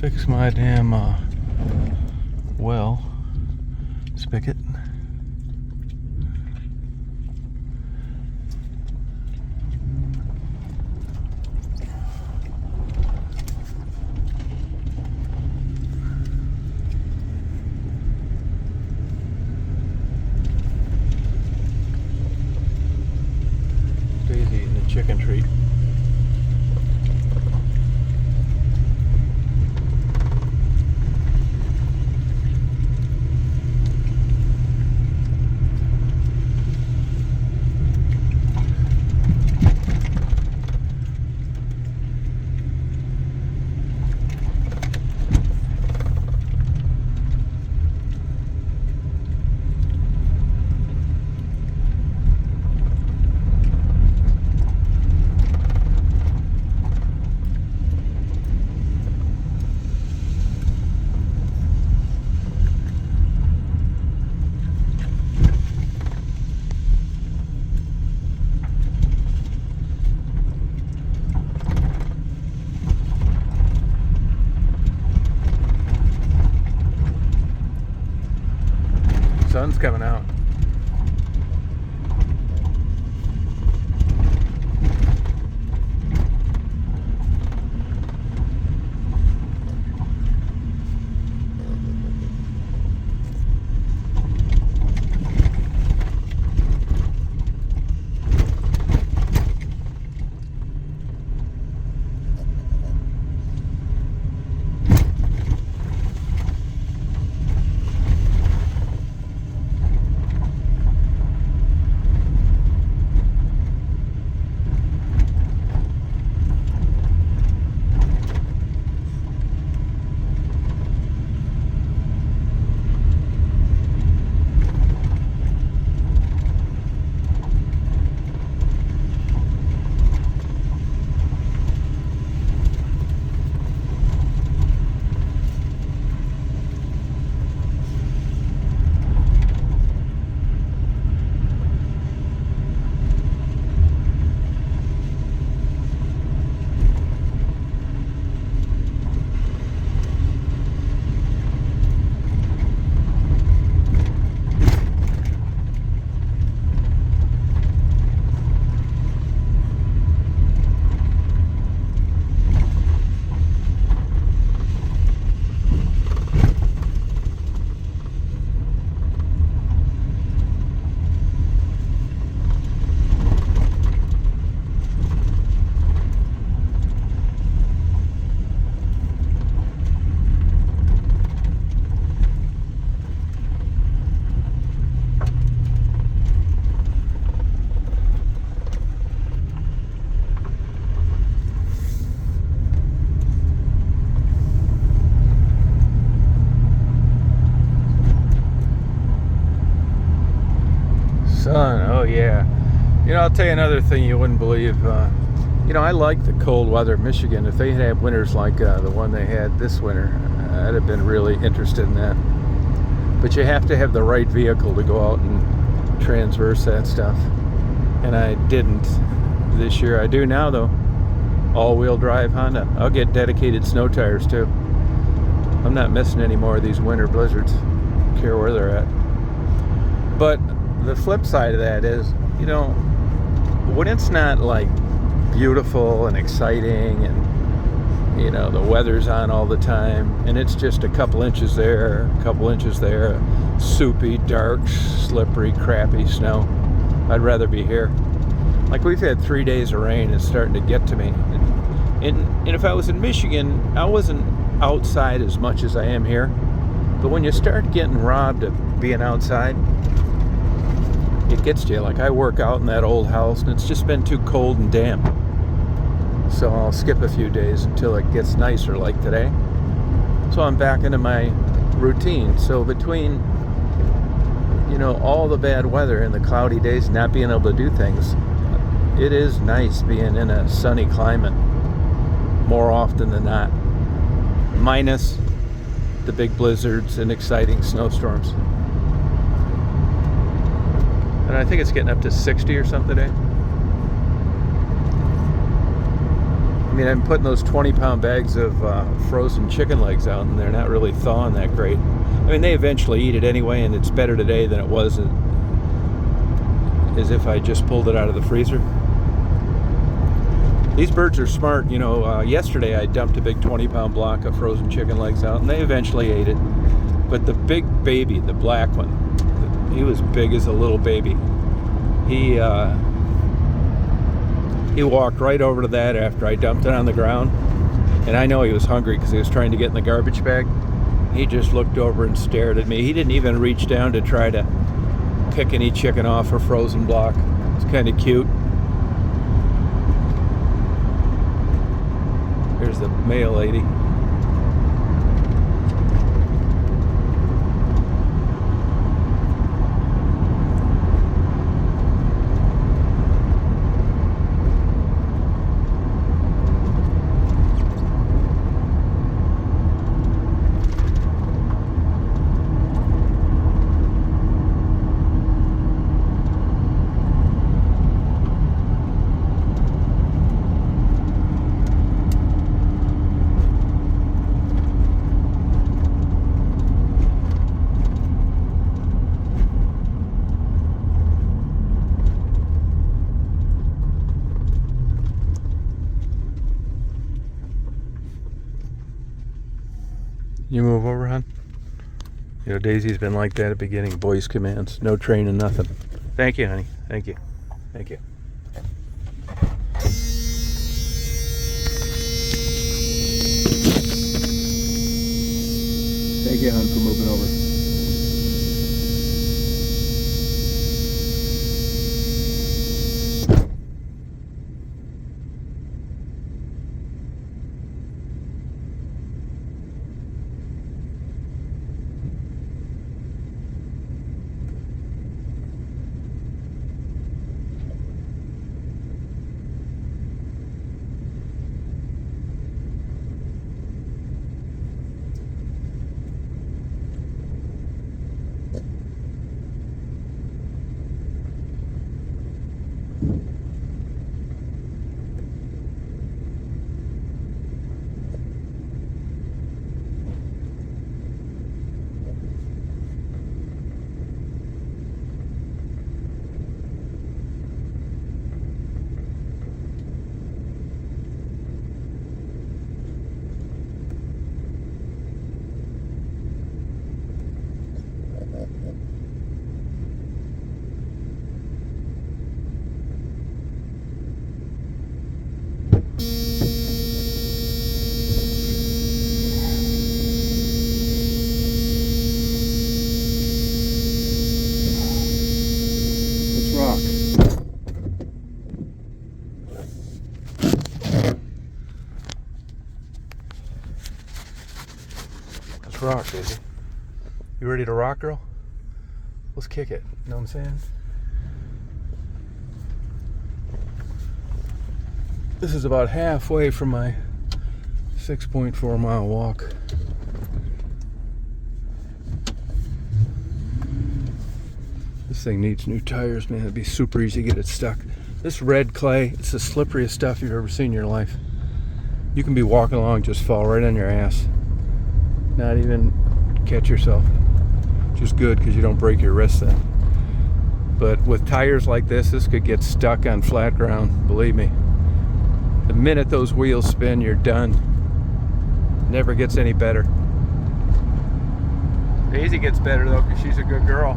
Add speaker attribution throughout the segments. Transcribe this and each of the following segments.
Speaker 1: fix my damn well spigot. Daisy eating a chicken treat. Sun's coming out. Sun, oh yeah. You know, I'll tell you another thing you wouldn't believe. You know, I like the cold weather in Michigan. If they had winters like the one they had this winter, I'd have been really interested in that. But you have to have the right vehicle to go out and transverse that stuff. And I didn't this year. I do now, though. All-wheel drive Honda. I'll get dedicated snow tires, too. I'm not missing any more of these winter blizzards. Don't care where they're at. But the flip side of that is, you know, when it's not like beautiful and exciting and, you know, the weather's on all the time and it's just a couple inches there, a couple inches there, soupy, dark, slippery, crappy snow, I'd rather be here. Like, we've had 3 days of rain. It's starting to get to me. And if I was in Michigan, I wasn't outside as much as I am here. But when you start getting robbed of being outside, it gets to you. Like, I work out in that old house and it's just been too cold and damp. So I'll skip a few days until it gets nicer like today. So I'm back into my routine. So between, you know, all the bad weather and the cloudy days, not being able to do things, it is nice being in a sunny climate more often than not. Minus the big blizzards and exciting snowstorms. And I think it's getting up to 60 or something today. I mean, I'm putting those 20-pound bags of frozen chicken legs out, and they're not really thawing that great. I mean, they eventually eat it anyway, and it's better today than it was as if I just pulled it out of the freezer. These birds are smart. You know, yesterday I dumped a big 20-pound block of frozen chicken legs out, and they eventually ate it. But the big baby, the black one, he was big as a little baby. He walked right over to that after I dumped it on the ground. And I know he was hungry because he was trying to get in the garbage bag. He just looked over and stared at me. He didn't even reach down to try to pick any chicken off a frozen block. It's kind of cute. There's the male lady. You move over, hon? You know, Daisy's been like that at the beginning. Voice commands. No training, nothing. Thank you, honey. Thank you. Thank you. Thank you, hon, for moving over. Rock, Daisy. You ready to rock, girl? Let's kick it. You know what I'm saying? This is about halfway from my 6.4 mile walk. This thing needs new tires, man. It'd be super easy to get it stuck. This red clay, it's the slipperiest stuff you've ever seen in your life. You can be walking along, just fall right on your ass. Not even catch yourself. Just good because you don't break your wrist then. But with tires like this could get stuck on flat ground, believe me. The minute those wheels spin, you're done. Never gets any better. Daisy gets better though because she's a good girl.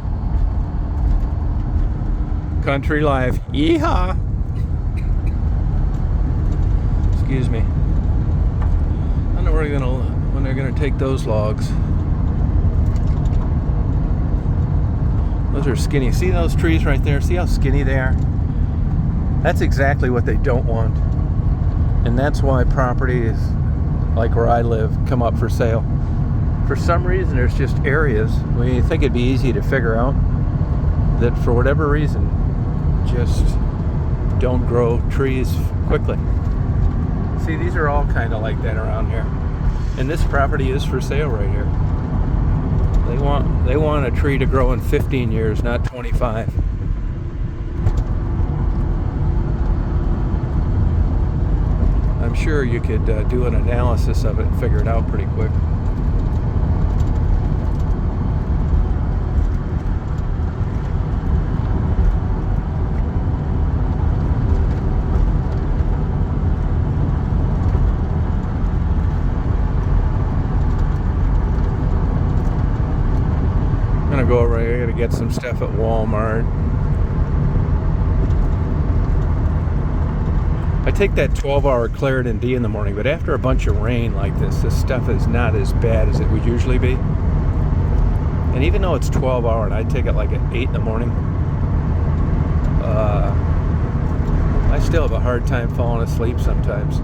Speaker 1: Country life. Yeehaw! Excuse me. I don't know when they're gonna take those logs. Those are skinny. See those trees right there? See how skinny they are? That's exactly what they don't want. And that's why properties like where I live come up for sale. For some reason, there's just areas where you think it'd be easy to figure out that for whatever reason just don't grow trees quickly. See, these are all kind of like that around here. And this property is for sale right here. They want a tree to grow in 15 years, not 25. I'm sure you could do an analysis of it and figure it out pretty quick. I'm gonna go over here to get some stuff at Walmart. I take that 12-hour Claritin D in the morning, but after a bunch of rain like this stuff is not as bad as it would usually be. And even though it's 12-hour and I take it like at 8 in the morning, I still have a hard time falling asleep sometimes.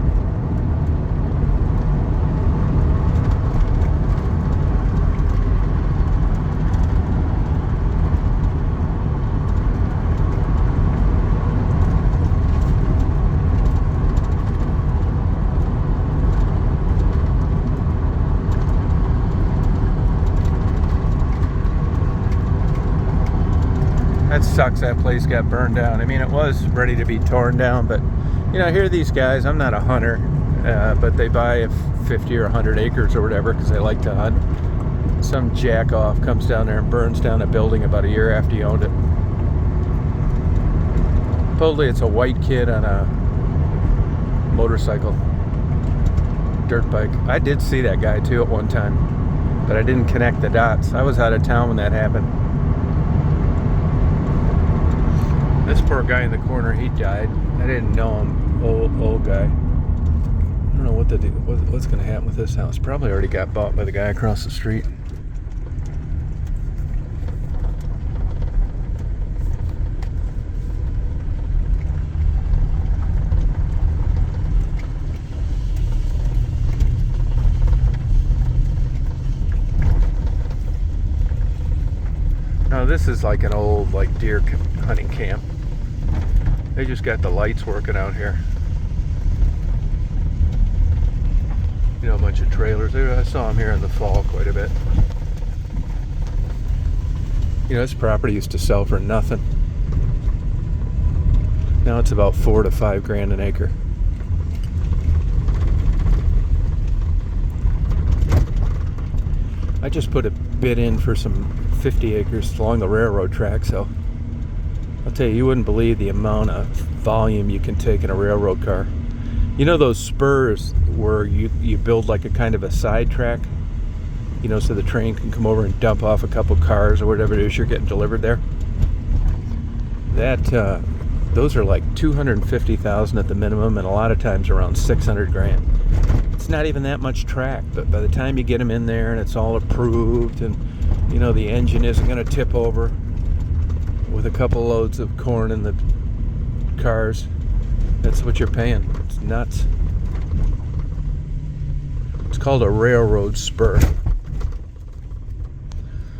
Speaker 1: That sucks that place got burned down. I mean, it was ready to be torn down, but you know, here are these guys. I'm not a hunter, but they buy 50 or 100 acres or whatever because they like to hunt. Some jack-off comes down there and burns down a building about a year after he owned it. Supposedly it's a white kid on a motorcycle, dirt bike. I did see that guy too at one time, but I didn't connect the dots. I was out of town when that happened. This poor guy in the corner, he died. I didn't know him. Old guy. I don't know what's going to happen with this house. Probably already got bought by the guy across the street. Now this is like an old deer hunting camp. They just got the lights working out here. You know, a bunch of trailers. I saw them here in the fall quite a bit. You know, this property used to sell for nothing. Now it's about $4 to $5 grand an acre. I just put a bid in for some 50 acres along the railroad track, so I'll tell you, you wouldn't believe the amount of volume you can take in a railroad car. You know those spurs where you build like a kind of a side track, you know, so the train can come over and dump off a couple cars or whatever it is you're getting delivered there? That those are like 250,000 at the minimum, and a lot of times around 600 grand. It's not even that much track, but by the time you get them in there and it's all approved, and you know the engine isn't going to tip over with a couple loads of corn in the cars, that's what you're paying. It's nuts. It's called a railroad spur.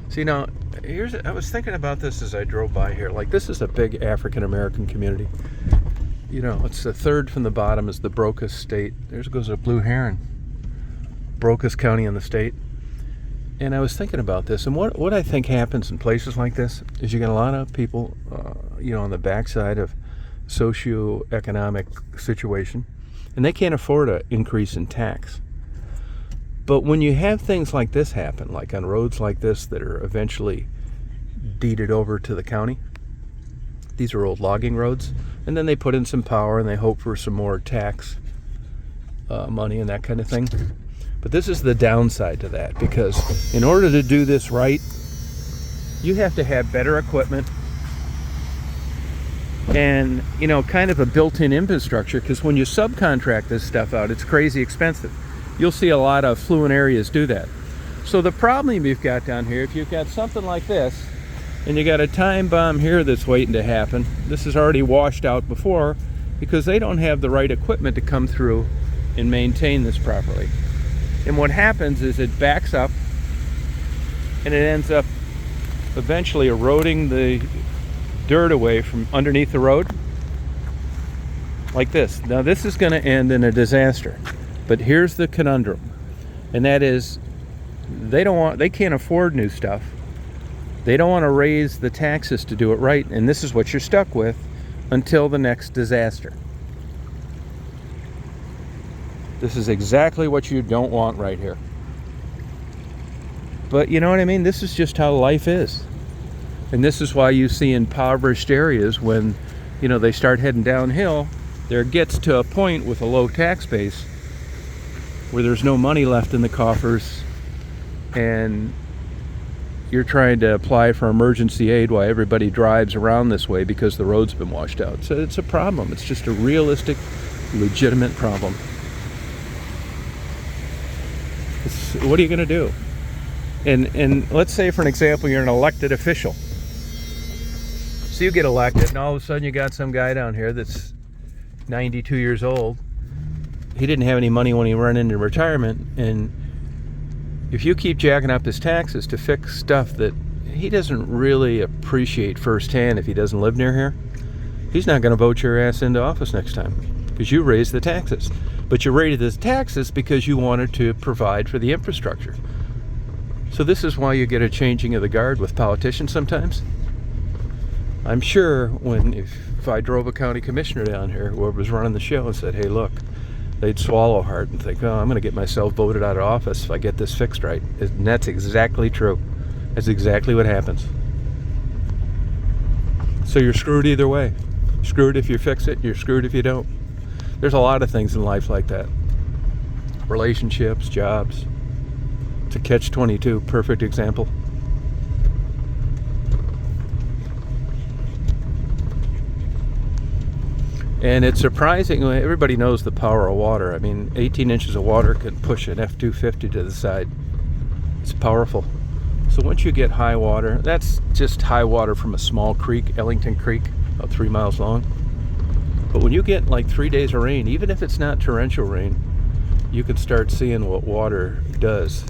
Speaker 1: See, now I was thinking about this as I drove by here. Like, this is a big African American community. You know, it's the third from the bottom is the Brocas State. There goes a blue heron. Brocas County in the state. And I was thinking about this, and what I think happens in places like this is you get a lot of people, you know, on the backside of socioeconomic situation, and they can't afford an increase in tax. But when you have things like this happen, like on roads like this that are eventually deeded over to the county, these are old logging roads, and then they put in some power and they hope for some more tax money and that kind of thing. But this is the downside to that, because in order to do this right, you have to have better equipment and, you know, kind of a built-in infrastructure, because when you subcontract this stuff out, it's crazy expensive. You'll see a lot of affluent areas do that. So the problem you've got down here, if you've got something like this, and you got a time bomb here that's waiting to happen, this is already washed out before, because they don't have the right equipment to come through and maintain this properly. And what happens is it backs up, and it ends up eventually eroding the dirt away from underneath the road, like this. Now this is going to end in a disaster, but here's the conundrum, and that is they can't afford new stuff. They don't want to raise the taxes to do it right, and this is what you're stuck with until the next disaster. This is exactly what you don't want right here. But you know what I mean? This is just how life is. And this is why you see impoverished areas, when, you know, they start heading downhill, there gets to a point with a low tax base where there's no money left in the coffers, and you're trying to apply for emergency aid while everybody drives around this way because the road's been washed out. So it's a problem. It's just a realistic, legitimate problem. What are you going to do? And let's say, for an example, you're an elected official. So you get elected, and all of a sudden you got some guy down here that's 92 years old. He didn't have any money when he ran into retirement, and if you keep jacking up his taxes to fix stuff that he doesn't really appreciate firsthand if he doesn't live near here, he's not going to vote your ass into office next time because you raised the taxes. But you raised the taxes because you wanted to provide for the infrastructure. So this is why you get a changing of the guard with politicians sometimes. I'm sure if I drove a county commissioner down here, whoever was running the show, and said, hey, look, they'd swallow hard and think, oh, I'm going to get myself voted out of office if I get this fixed right. And that's exactly true. That's exactly what happens. So you're screwed either way. You're screwed if you fix it, you're screwed if you don't. There's a lot of things in life like that. Relationships, jobs. It's a catch-22, perfect example. And it's surprising, everybody knows the power of water. I mean, 18 inches of water can push an F-250 to the side. It's powerful. So once you get high water, that's just high water from a small creek, Ellington Creek, about 3 miles long. But when you get like 3 days of rain, even if it's not torrential rain, you can start seeing what water does.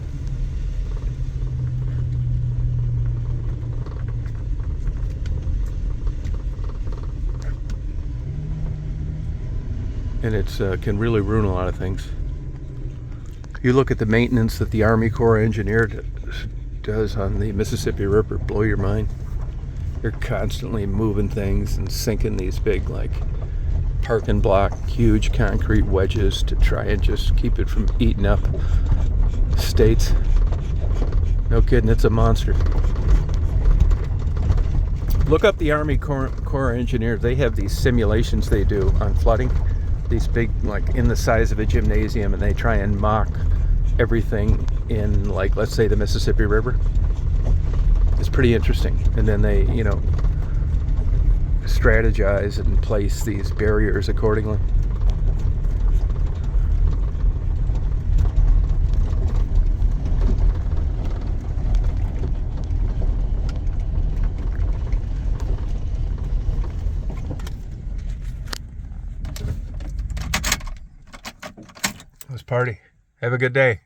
Speaker 1: And it can really ruin a lot of things. You look at the maintenance that the Army Corps engineer does on the Mississippi River, blow your mind. They're constantly moving things and sinking these big, like, parking block, huge concrete wedges to try and just keep it from eating up states. No kidding, it's a monster. Look up the Army Corps engineers. They have these simulations they do on flooding. These big, like, in the size of a gymnasium, and they try and mock everything in, like, let's say the Mississippi River. It's pretty interesting. And then they, you know, strategize and place these barriers accordingly. Let's party. Have a good day.